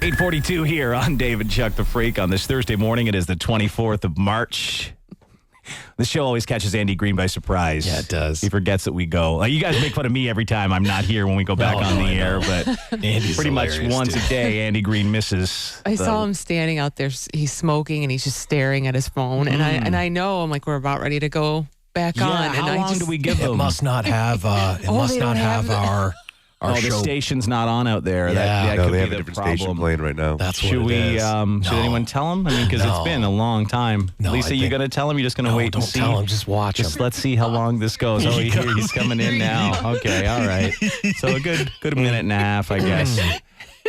8:42 here on Dave and Chuck the Freak on this Thursday morning. It is the 24th of March. The show always catches Andy Green by surprise. Yeah, it does. He forgets that we go. You guys make fun of me every time I'm not here when we go back on the air, but Andy's pretty much once a day, Andy Green misses. I saw him standing out there. He's smoking and he's just staring at his phone. And I know I'm like, we're about ready to go back on. And How long do we give It them? must not have. It must they not don't have have our the show. station's not on out there. Yeah. That No, could they be have a the different station problem. playing right now. That's Should what we? it is. Should anyone tell him? I mean, because it's been a long time. No, Lisa, I you think- gonna tell him? You're just gonna wait don't and see. tell him. Just watch him. Let's see how long this goes. Oh, he's coming in now. Okay, all right. So a good minute and a half, I guess,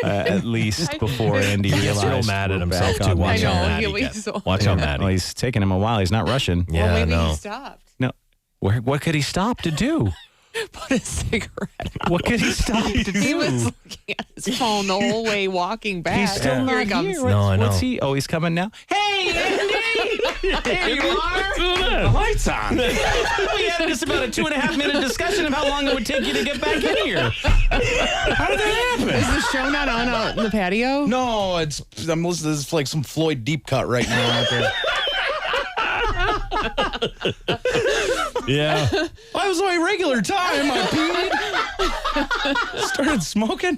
at least before Andy He realized. gets real mad at we're himself back too. on Watch the how air. know, mad he'll he be gets. so- Watch how mad Well, he he's taking him a while. He's not rushing. Yeah, well, maybe no. he stopped. No. What could he stop to do? Put a cigarette. What could he stop to do? He was looking at his phone the whole way walking back. He's still Here not he comes. here. No, I know. What's he? Oh, he's coming now. Hey, Andy! There you are. The lights on. We had just about a 2.5 minute discussion of how long it would take you to get back in here. How did that happen? Is the show not on out in the patio? No, I'm listening to this like some Floyd deep cut right now out there. Yeah. I was my regular time. I peed. Started smoking.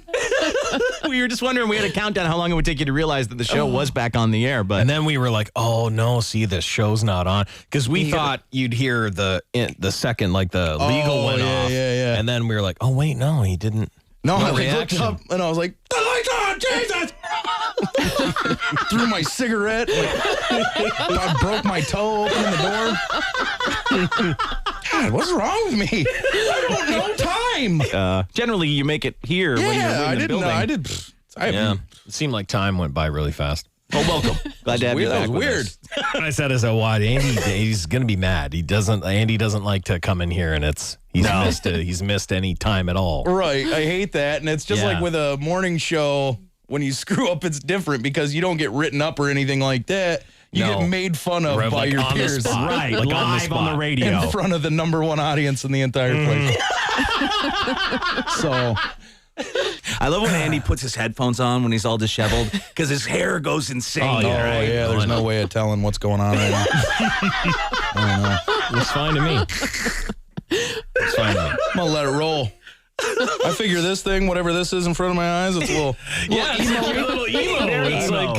We were just wondering, we had a countdown how long it would take you to realize that the show was back on the air, but And then we were like, "Oh no, see, the show's not on," because we thought you'd hear the second, like the legal went yeah, off, yeah. and then we were like, "Oh wait, no, he didn't." No, I No like, looked reaction. up and I was like, the lights on, Jesus! Threw my cigarette. I broke my toe opening the door. God, what's wrong with me? I don't know time. generally you make it here when you're Yeah, in I the didn't know. building. I did. Yeah, it seemed like time went by really fast. Oh, welcome. Glad to have you Weird. That back was with weird. us. And I said, as I watch, he's gonna be mad. Andy doesn't like to come in here, and he's missed any time at all. Right. I hate that. And it's just Yeah. like with a morning show, when you screw up, it's different because you don't get written up or anything like that. You No. get made fun of Right, by like your on the peers. spot. Right, Like on the live on the spot. radio. In front of the number one audience in the entire place. So, I love when Andy puts his headphones on when he's all disheveled because his hair goes insane. Oh, yeah, right. there's no way of telling what's going on right now. I don't know. It's fine to me. It's fine to me. I'm going to let it roll. I figure this thing, whatever this is in front of my eyes, it's a little. Yeah, it's like a little emo. It's Emo. like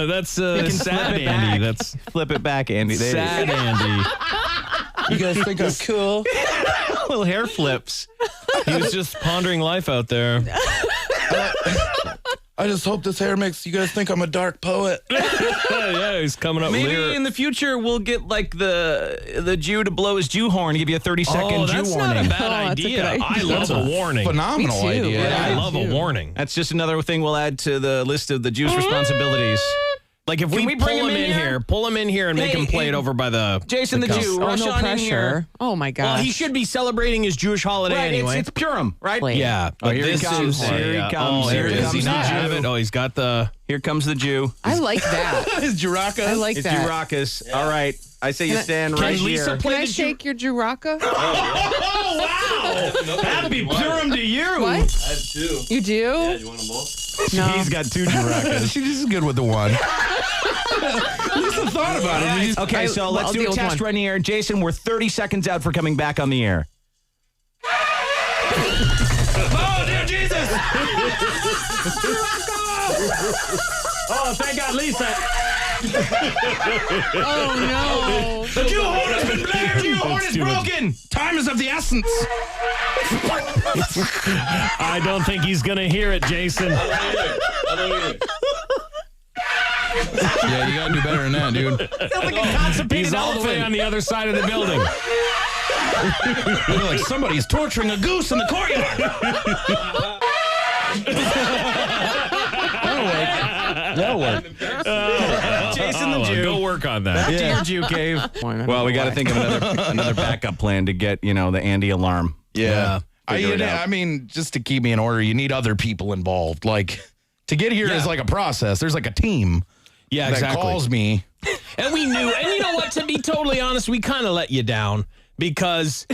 that's can sad flip it Andy. back. That's Flip it back, Andy. There sad Andy. You guys think I'm cool? Little hair flips. He was just pondering life out there. I just hope this hair makes you guys think I'm a dark poet. Yeah, he's coming up. Maybe in the future we'll get like the Jew to blow his Jew horn and give you a 30-second Jew that's warning. not a bad Oh, that's a idea. good I idea. love a warning. Phenomenal Me too. idea. Yeah, I Yeah, love a too. warning. That's just another thing we'll add to the list of the Jew's responsibilities. Like if Can we we pull bring him him in in here? here, pull him in here and make Hey, him play it over by the Jason the cup. Jew, Oh, rush no on in here. pressure. Oh, my gosh. Well, he should be celebrating his Jewish holiday Right, anyway. it's Purim, right? Wait. Yeah, but here he this comes. is Here he comes. Oh, Here here he he comes Does he the not Jew. have it? Oh, he's got the. Here comes the Jew. I like that. Is Juraka? I like It's that. Juracus. All right. I say you Can I- stand can right Lisa here. play Can I the shake your Juraka? Oh, wow. Happy Purim to you. What? I have two. You do? Yeah, you want them both? No. He's got two Juracus. She's good with the one. Lisa thought about it. Okay, so let's I'll do deal a with test one. right here. Jason, we're 30 seconds out for coming back on the air. Oh, dear Jesus! Oh, thank God, Lisa. Oh, no. The Jew horn has been blared. The Jew horn is broken. Time is of the essence. I don't think he's gonna hear it, Jason. I don't either. Yeah, you gotta do better than that, dude. Sounds like a constipated He's all the way on the other side of the building. You're like somebody's torturing a goose in the courtyard. That'll work. Jason the Jew. Go work on that. Back to your Jew cave. Well, we got to think of another backup plan to get, the Andy alarm. Yeah. Figure it out. I mean, just to keep me in order, you need other people involved. Like, to get here is like a process. There's like a team Yeah, that exactly. calls me. And we knew, and you know what? To be totally honest, we kind of let you down because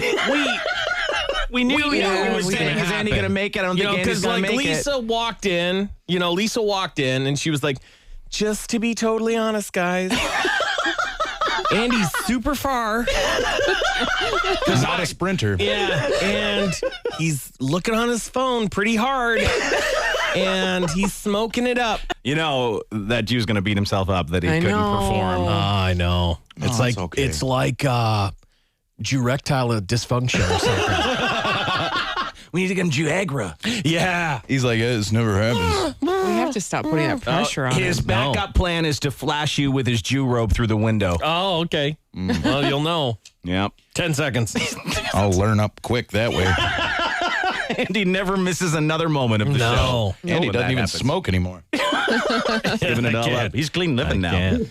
We knew We we were knew. saying, is Andy going to make it? I don't think Andy's because going to like make Lisa walked in, Lisa walked in and she was like, just to be totally honest, guys, Andy's super far. Not a sprinter. Yeah, and he's looking on his phone pretty hard, and he's smoking it up. You know that Jew's going to beat himself up that he I couldn't know. perform. I know. It's it's okay. it's like erectile dysfunction or something. We need to get him Juagra. Yeah. He's like, this never happens. We have to stop putting that pressure on His him. backup plan is to flash you with his Jew robe through the window. Oh, okay. Well, you'll know. Yep. 10 seconds. I'll learn up quick that way. Andy never misses another moment of the show. No. Andy when doesn't that even happens. smoke anymore. Giving it all can't. up. He's clean living now. Can't.